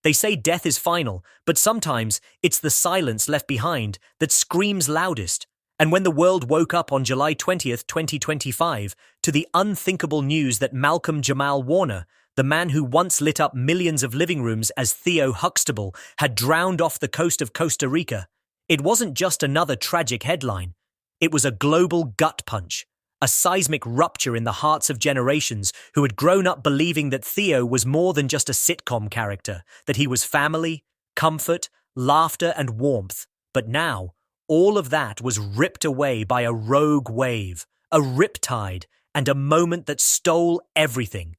They say death is final, but sometimes it's the silence left behind that screams loudest. And when the world woke up on July 20th, 2025, to the unthinkable news that Malcolm-Jamal Warner, the man who once lit up millions of living rooms as Theo Huxtable, had drowned off the coast of Costa Rica, it wasn't just another tragic headline. It was a global gut punch, a seismic rupture in the hearts of generations who had grown up believing that Theo was more than just a sitcom character, that he was family, comfort, laughter, and warmth. But now, all of that was ripped away by a rogue wave, a riptide, and a moment that stole everything.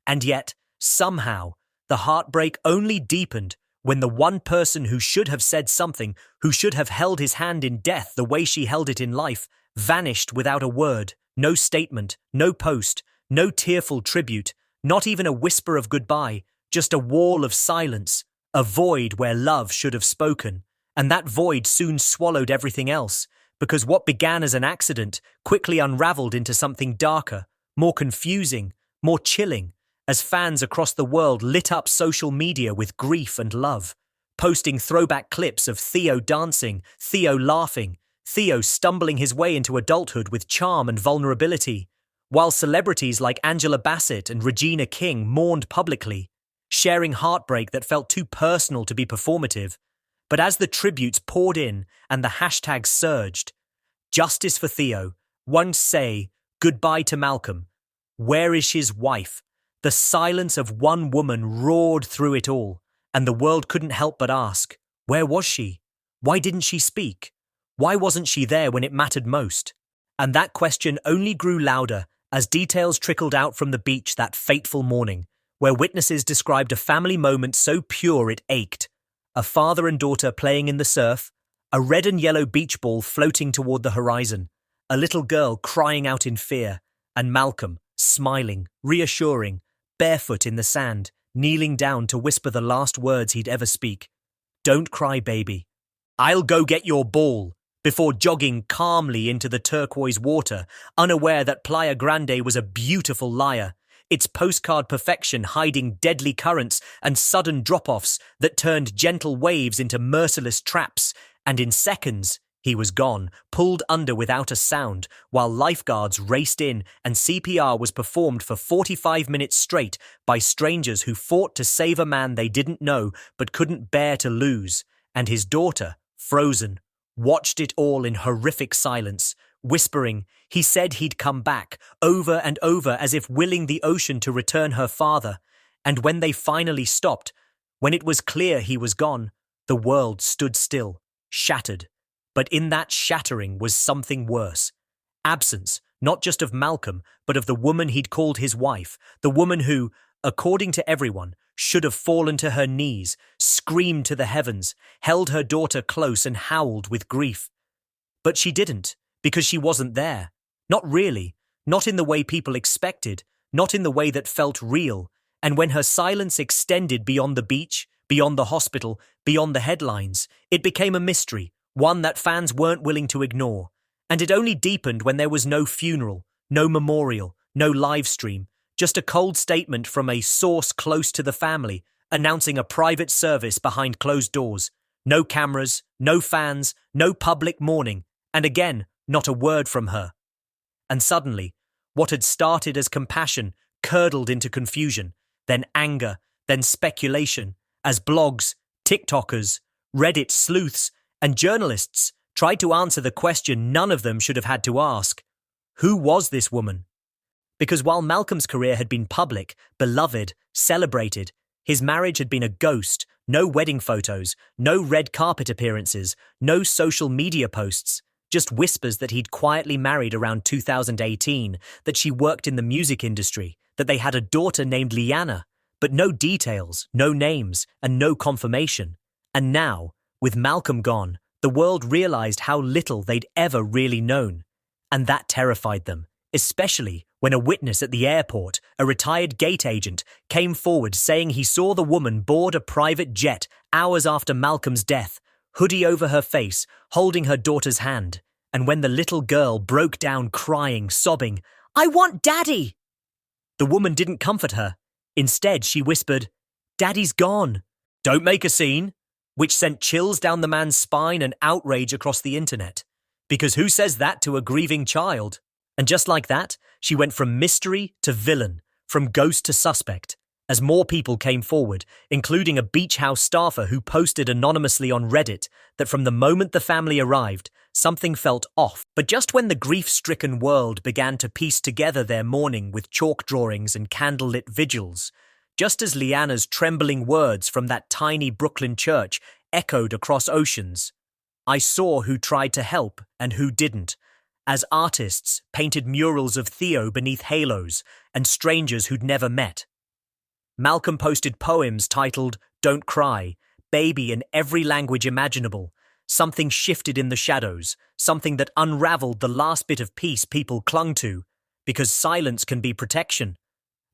And yet, somehow, the heartbreak only deepened when the one person who should have said something, who should have held his hand in death the way she held it in life, vanished without a word, no statement, no post, no tearful tribute, not even a whisper of goodbye, just a wall of silence, a void where love should have spoken. And that void soon swallowed everything else, because what began as an accident quickly unraveled into something darker, more confusing, more chilling, as fans across the world lit up social media with grief and love, posting throwback clips of Theo dancing, Theo laughing, Theo stumbling his way into adulthood with charm and vulnerability, while celebrities like Angela Bassett and Regina King mourned publicly, sharing heartbreak that felt too personal to be performative. But as the tributes poured in and the hashtags surged, justice for Theo, one say, goodbye to Malcolm, where is his wife? The silence of one woman roared through it all, and the world couldn't help but ask, where was she? Why didn't she speak? Why wasn't she there when it mattered most? And that question only grew louder as details trickled out from the beach that fateful morning, where witnesses described a family moment so pure it ached. A father and daughter playing in the surf, a red and yellow beach ball floating toward the horizon, a little girl crying out in fear, and Malcolm, smiling, reassuring, barefoot in the sand, kneeling down to whisper the last words he'd ever speak. Don't cry, baby. I'll go get your ball, before jogging calmly into the turquoise water, unaware that Playa Grande was a beautiful liar, its postcard perfection hiding deadly currents and sudden drop-offs that turned gentle waves into merciless traps, and in seconds, he was gone, pulled under without a sound, while lifeguards raced in and CPR was performed for 45 minutes straight by strangers who fought to save a man they didn't know but couldn't bear to lose, and his daughter, frozen, watched it all in horrific silence, whispering, he said he'd come back, over and over as if willing the ocean to return her father, and when they finally stopped, when it was clear he was gone, the world stood still, shattered. But in that shattering was something worse. Absence, not just of Malcolm, but of the woman he'd called his wife, the woman who, according to everyone, should have fallen to her knees, screamed to the heavens, held her daughter close and howled with grief. But she didn't, because she wasn't there. Not really, not in the way people expected, not in the way that felt real. And when her silence extended beyond the beach, beyond the hospital, beyond the headlines, it became a mystery, one that fans weren't willing to ignore. And it only deepened when there was no funeral, no memorial, no live stream, just a cold statement from a source close to the family, announcing a private service behind closed doors. No cameras, no fans, no public mourning, and again, not a word from her. And suddenly, what had started as compassion curdled into confusion, then anger, then speculation, as blogs, TikTokers, Reddit sleuths, and journalists tried to answer the question none of them should have had to ask. Who was this woman? Because while Malcolm's career had been public, beloved, celebrated, his marriage had been a ghost, no wedding photos, no red carpet appearances, no social media posts, just whispers that he'd quietly married around 2018, that she worked in the music industry, that they had a daughter named Liana, but no details, no names, and no confirmation. And now, with Malcolm gone, the world realized how little they'd ever really known. And that terrified them, especially when a witness at the airport, a retired gate agent, came forward saying he saw the woman board a private jet hours after Malcolm's death, hoodie over her face, holding her daughter's hand. And when the little girl broke down crying, sobbing, "I want Daddy!" the woman didn't comfort her. Instead, she whispered, "Daddy's gone." "Don't make a scene," which sent chills down the man's spine and outrage across the internet. Because who says that to a grieving child? And just like that, she went from mystery to villain, from ghost to suspect, as more people came forward, including a beach house staffer who posted anonymously on Reddit that from the moment the family arrived, something felt off. But just when the grief-stricken world began to piece together their mourning with chalk drawings and candlelit vigils, just as Leanna's trembling words from that tiny Brooklyn church echoed across oceans, I saw who tried to help and who didn't, as artists painted murals of Theo beneath halos and strangers who'd never met. Malcolm posted poems titled Don't Cry, Baby in every language imaginable. Something shifted in the shadows, something that unraveled the last bit of peace people clung to, because silence can be protection.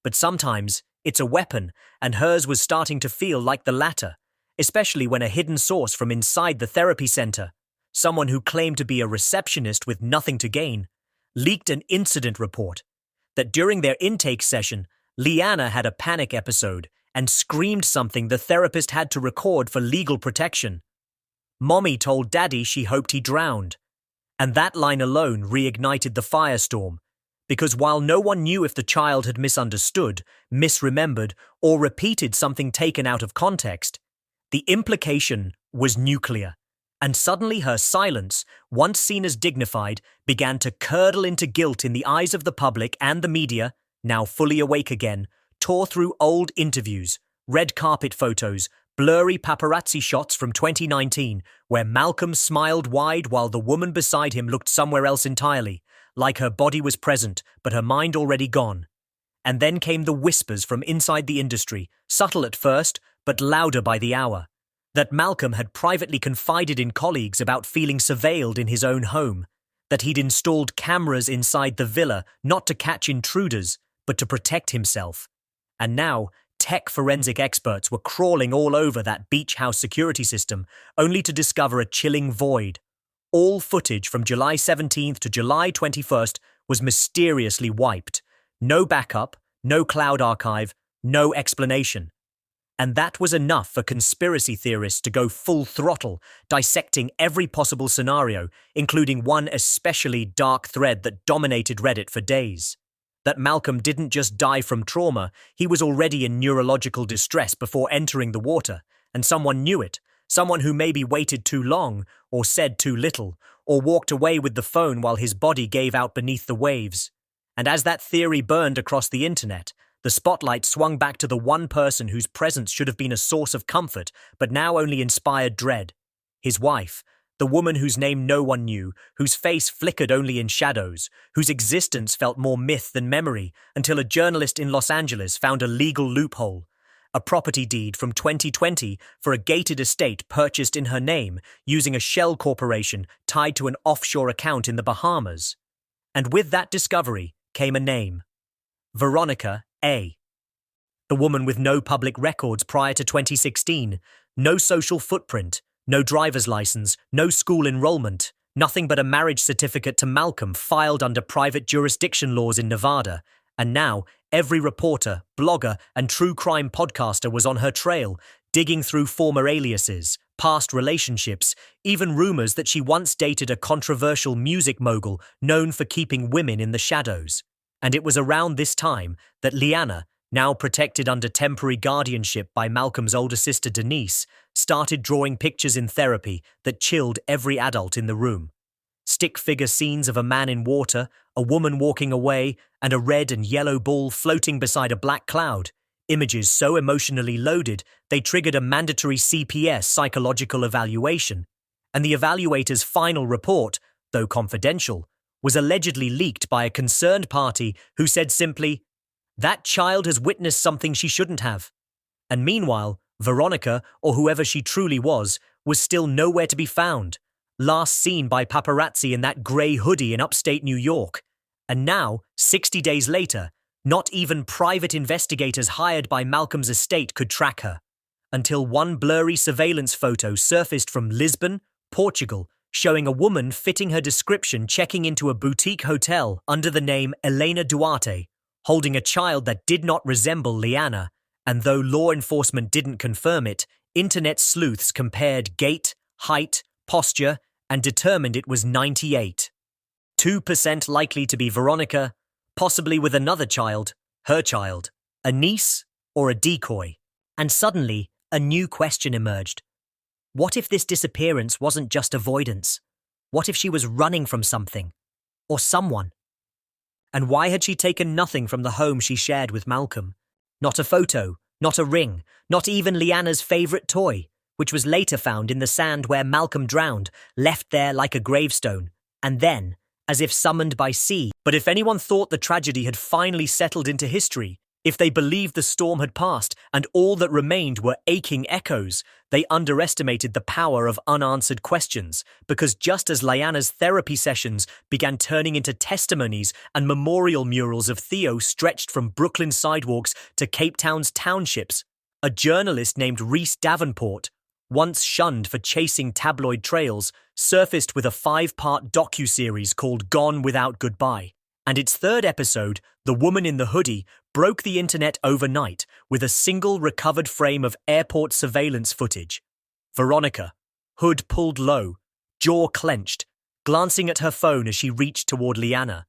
But sometimes it's a weapon, and hers was starting to feel like the latter, especially when a hidden source from inside the therapy center, someone who claimed to be a receptionist with nothing to gain, leaked an incident report that during their intake session, Leanna had a panic episode and screamed something the therapist had to record for legal protection. Mommy told Daddy she hoped he drowned. And that line alone reignited the firestorm, because while no one knew if the child had misunderstood, misremembered, or repeated something taken out of context, the implication was nuclear, and suddenly her silence, once seen as dignified, began to curdle into guilt in the eyes of the public, and the media, now fully awake again, tore through old interviews, red carpet photos, blurry paparazzi shots from 2019, where Malcolm smiled wide while the woman beside him looked somewhere else entirely, like her body was present but her mind already gone. And then came the whispers from inside the industry, subtle at first, but louder by the hour, that Malcolm had privately confided in colleagues about feeling surveilled in his own home, that he'd installed cameras inside the villa not to catch intruders, but to protect himself. And now, tech forensic experts were crawling all over that beach house security system, only to discover a chilling void. All footage from July 17th to July 21st was mysteriously wiped. No backup, no cloud archive, no explanation. And that was enough for conspiracy theorists to go full throttle, dissecting every possible scenario, including one especially dark thread that dominated Reddit for days. That Malcolm didn't just die from trauma, he was already in neurological distress before entering the water, and someone knew it, someone who maybe waited too long, or said too little, or walked away with the phone while his body gave out beneath the waves. And as that theory burned across the internet, the spotlight swung back to the one person whose presence should have been a source of comfort, but now only inspired dread. His wife, the woman whose name no one knew, whose face flickered only in shadows, whose existence felt more myth than memory, until a journalist in Los Angeles found a legal loophole. A property deed from 2020 for a gated estate purchased in her name using a shell corporation tied to an offshore account in the Bahamas. And with that discovery came a name. Veronica A. The woman with no public records prior to 2016, no social footprint, no driver's license, no school enrollment, nothing but a marriage certificate to Malcolm filed under private jurisdiction laws in Nevada, and now every reporter, blogger, and true crime podcaster was on her trail, digging through former aliases, past relationships, even rumors that she once dated a controversial music mogul known for keeping women in the shadows. And it was around this time that Leanna, now protected under temporary guardianship by Malcolm's older sister Denise, started drawing pictures in therapy that chilled every adult in the room. Stick figure scenes of a man in water, a woman walking away, and a red and yellow ball floating beside a black cloud. Images so emotionally loaded they triggered a mandatory CPS psychological evaluation. And the evaluator's final report, though confidential, was allegedly leaked by a concerned party who said simply, "That child has witnessed something she shouldn't have." And meanwhile, Veronica, or whoever she truly was still nowhere to be found, last seen by paparazzi in that grey hoodie in upstate New York. And now, 60 days later, not even private investigators hired by Malcolm's estate could track her, until one blurry surveillance photo surfaced from Lisbon, Portugal, showing a woman fitting her description checking into a boutique hotel under the name Elena Duarte, holding a child that did not resemble Leanna, and though law enforcement didn't confirm it, internet sleuths compared gait, height, posture, and determined it was 98. 2% likely to be Veronica, possibly with another child, her child, a niece, or a decoy. And suddenly, a new question emerged. What if this disappearance wasn't just avoidance? What if she was running from something? Or someone? And why had she taken nothing from the home she shared with Malcolm? Not a photo, not a ring, not even Liana's favourite toy, which was later found in the sand where Malcolm drowned, left there like a gravestone, and then, as if summoned by sea. But if anyone thought the tragedy had finally settled into history, if they believed the storm had passed and all that remained were aching echoes, they underestimated the power of unanswered questions, because just as Liana's therapy sessions began turning into testimonies and memorial murals of Theo stretched from Brooklyn sidewalks to Cape Town's townships, a journalist named Rhys Davenport, once shunned for chasing tabloid trails, surfaced with a 5-part docuseries called Gone Without Goodbye. And its third episode, The Woman in the Hoodie, broke the internet overnight with a single recovered frame of airport surveillance footage. Veronica, hood pulled low, jaw clenched, glancing at her phone as she reached toward Liana.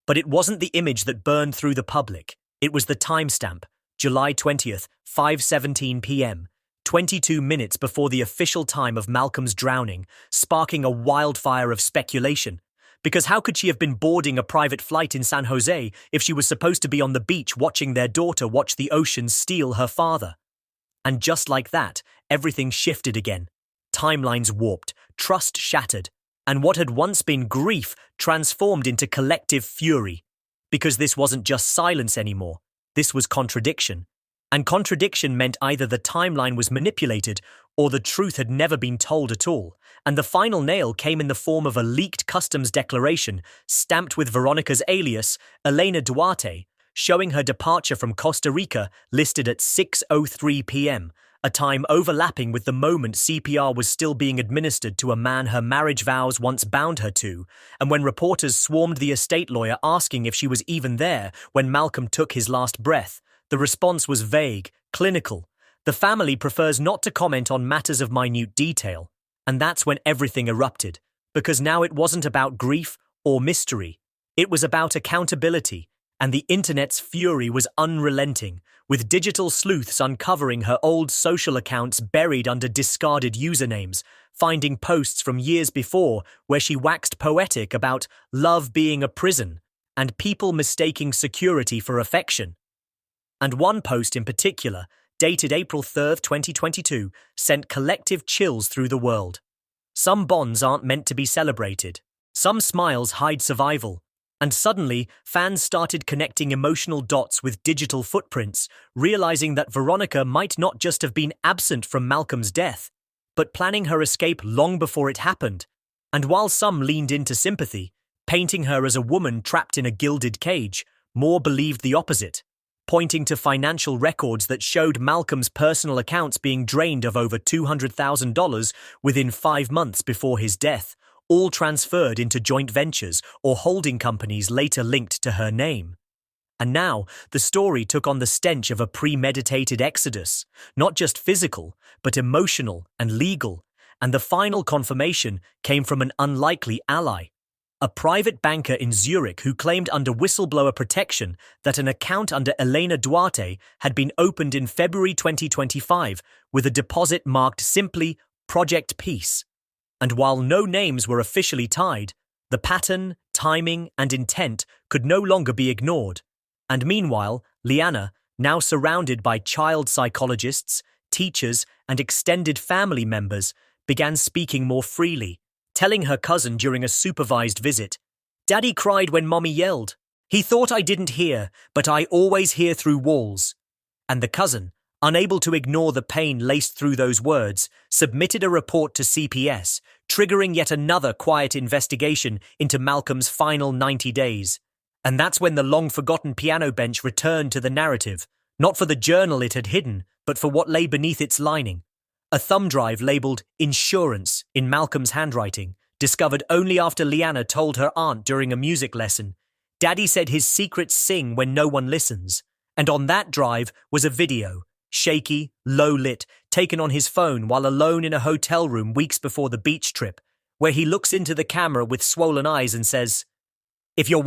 But it wasn't the image that burned through the public. It was the timestamp, July 20th, 5:17 p.m., 22 minutes before the official time of Malcolm's drowning, sparking a wildfire of speculation. Because how could she have been boarding a private flight in San Jose if she was supposed to be on the beach watching their daughter watch the ocean steal her father? And just like that, everything shifted again. Timelines warped, trust shattered, and what had once been grief transformed into collective fury. Because this wasn't just silence anymore, this was contradiction. And contradiction meant either the timeline was manipulated or the truth had never been told at all. And the final nail came in the form of a leaked customs declaration stamped with Veronica's alias, Elena Duarte, showing her departure from Costa Rica listed at 6:03 p.m., a time overlapping with the moment CPR was still being administered to a man her marriage vows once bound her to, and when reporters swarmed the estate lawyer asking if she was even there when Malcolm took his last breath. The response was vague, clinical. The family prefers not to comment on matters of minute detail. And that's when everything erupted, because now it wasn't about grief or mystery. It was about accountability, and the internet's fury was unrelenting, with digital sleuths uncovering her old social accounts buried under discarded usernames, finding posts from years before where she waxed poetic about love being a prison and people mistaking security for affection. And one post in particular, dated April 3rd, 2022, sent collective chills through the world. Some bonds aren't meant to be celebrated. Some smiles hide survival. And suddenly, fans started connecting emotional dots with digital footprints, realizing that Veronica might not just have been absent from Malcolm's death, but planning her escape long before it happened. And while some leaned into sympathy, painting her as a woman trapped in a gilded cage, more believed the opposite, pointing to financial records that showed Malcolm's personal accounts being drained of over $200,000 within 5 months before his death, all transferred into joint ventures or holding companies later linked to her name. And now, the story took on the stench of a premeditated exodus, not just physical, but emotional and legal, and the final confirmation came from an unlikely ally. A private banker in Zurich who claimed under whistleblower protection that an account under Elena Duarte had been opened in February 2025 with a deposit marked simply Project Peace. And while no names were officially tied, the pattern, timing, and intent could no longer be ignored. And meanwhile, Liana, now surrounded by child psychologists, teachers, and extended family members, began speaking more freely, telling her cousin during a supervised visit, "Daddy cried when Mommy yelled. He thought I didn't hear, but I always hear through walls." And the cousin, unable to ignore the pain laced through those words, submitted a report to CPS, triggering yet another quiet investigation into Malcolm's final 90 days. And that's when the long-forgotten piano bench returned to the narrative, not for the journal it had hidden, but for what lay beneath its lining. A thumb drive labelled Insurance in Malcolm's handwriting, discovered only after Liana told her aunt during a music lesson. Daddy said his secrets sing when no one listens. And on that drive was a video, shaky, low-lit, taken on his phone while alone in a hotel room weeks before the beach trip, where he looks into the camera with swollen eyes and says, "If you're